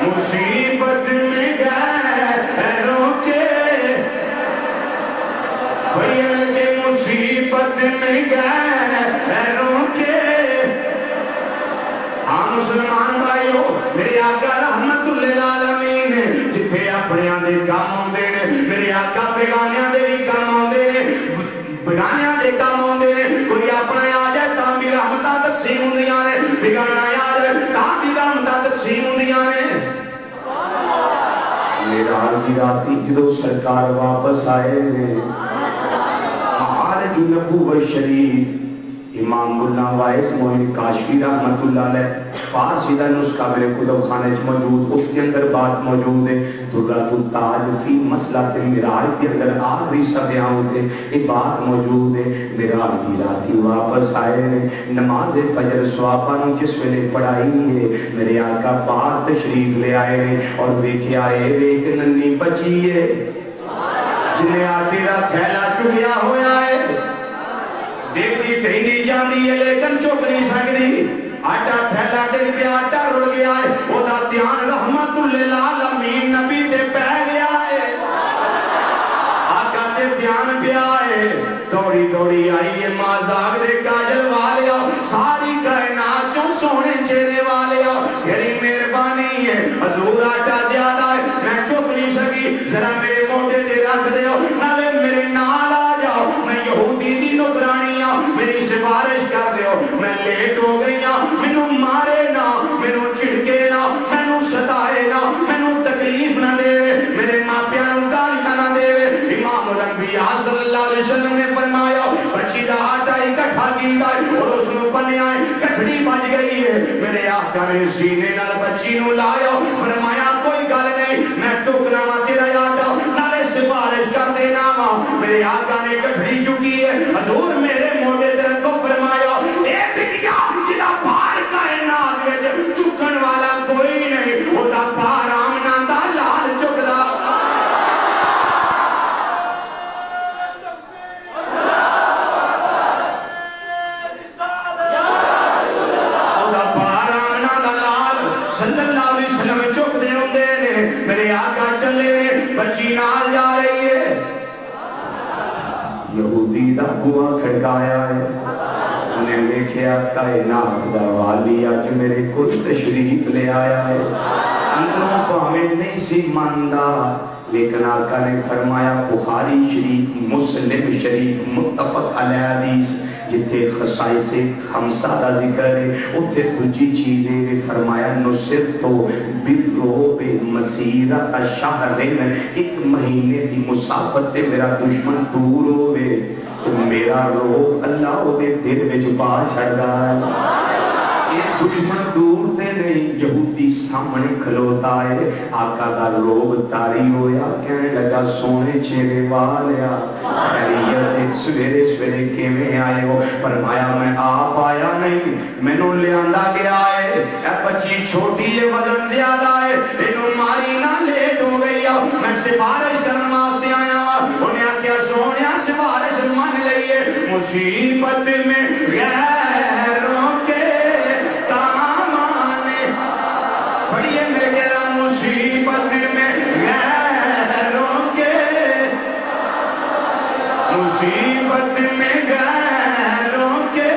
مصیبت میں غیروں کے بھئی مصیبت میں غیروں کے ہاں مسلمان بھائیو میرے آقا رحمت للعالمین جتھے اپنیاں دے کام ہوندے نے میرے آقا بیگانیاں دے بھی کام ہوندے نے بیگانیاں دے کام ہوندے نے کوئی اپنا آ جائے تاں بھی رحمتاں تقسیم ہوندیاں نے بیگانا آ جائے تاں بھی رحمتاں تقسیم ہوندیاں نے میرا کی راتی جدو سرکار واپس آئے نے معارج نبوت شریف امام اللہ وائس موہن کاشفی رحمت اللہ علیہ فارسیدہ نسخہ میرے کتب خانے موجود اس کے اندر بات موجود ہے درۃ التاج فی مسئلۃ المعراج کے اندر آخری صفحہ ہوتے یہ بات موجود ہے معراج کی راتی واپس آئے نماز فجر صحابہ جس ویلے پڑھائی ہے میرے آقا باہر تشریف لے آئے اور دیکھے آئے ایک ننھی بچی ہے جنہیں آٹے کا تھیلا چکیا ہوا ہے دیکھتی کہیں جاندی ہے لیکن چک نہیں سکتی آٹا تھیلا ڈگ گیا آٹا رڑ گیا ہے وہ دا دھیان رحمت للعالمین نبی دے پہ گیا ہے آقا دے دھیان پہ آئے دوڑی دوڑی آئی ہے مازاگ دے کاجل والے آؤ ساری کائنات جو سونے چہرے والے آؤ یعنی مہربانی ہے حضور آٹا زیادہ ہے میں چک نہیں سکی ذرا میرے موٹے دے رکھ دے ہو نالے میرے نال آ جاؤ میں یہودی دی نکرانیاں میری سفارش کر دے ہو میں لیٹ ہو گئی ہوں مینوں مارے نہ مینوں چھڑکے نہ مینوں ستائے نہ مینوں تکلیف نہ دے میرے ماپیاں نوں گالیاں نہ دے امام الانبیاء صلی اللہ علیہ وسلم نے فرمایا بچی دا آٹا اکٹھا کیتا ہے اور اس نوں بنیا ہے کٹھڑی بج گئی ہے میرے آقا نے سینے نال بچی نوں لایا فرمایا کوئی گل نہیں میں چکنا وا تیرا آٹا نالے سفارش کر دینا وا میرے آقا نے کٹھڑی چکی ہے حضور میرے موڈے تے رکھو فرمایا اے بٹیا جدا بار کائنات وچ چکن والا کوئی نہیں او دا بار آمنا دا لال چکدا میرے آقا چلے بچی نال جا رہی ہے یہودی دا بوا کھڑکایا ہے انہیں دیکھیا کائنات دا والی آج میرے کچھ تشریف لے آیا ہے اندروں پاویں نہیں سی ماندا لیکن آقا نے فرمایا بخاری شریف مسلم شریف متفق علیہ حدیث جتے خصائص خمسہ دا ذکر ہے اتھے دجی چیزیں فرمایا نصف تو بالروب مسیرت شہرین ایک مہینے دی مسافت میرا دشمن دور ہوئے میرا روب اللہ دے دل وچ پا چھڑ رہا ہے یہ دشمن دور تے نہیں یہودی سامنے کھلوتا ہے آقا دا روب تاری ہویا کہنے لگا سونے چہرے والیا خیریت ایک سویرے سویرے کے میں آئے ہو فرمایا میں آپ آیا نہیں میں نو لے آندہ گیا ہے اے بچی چھوٹی ہے وزن زیادہ ہے انہوں ماری نہ لیٹ ہو گئی ہے میں سفارش کرنا ماستے آیا ہوں انہیں کیا سونیا سفارش مان لئیے مصیبت میں غیروں کے بڑی ہے میں کہہ رہا مصیبت میں غیروں کے مصیبت میں غیروں کے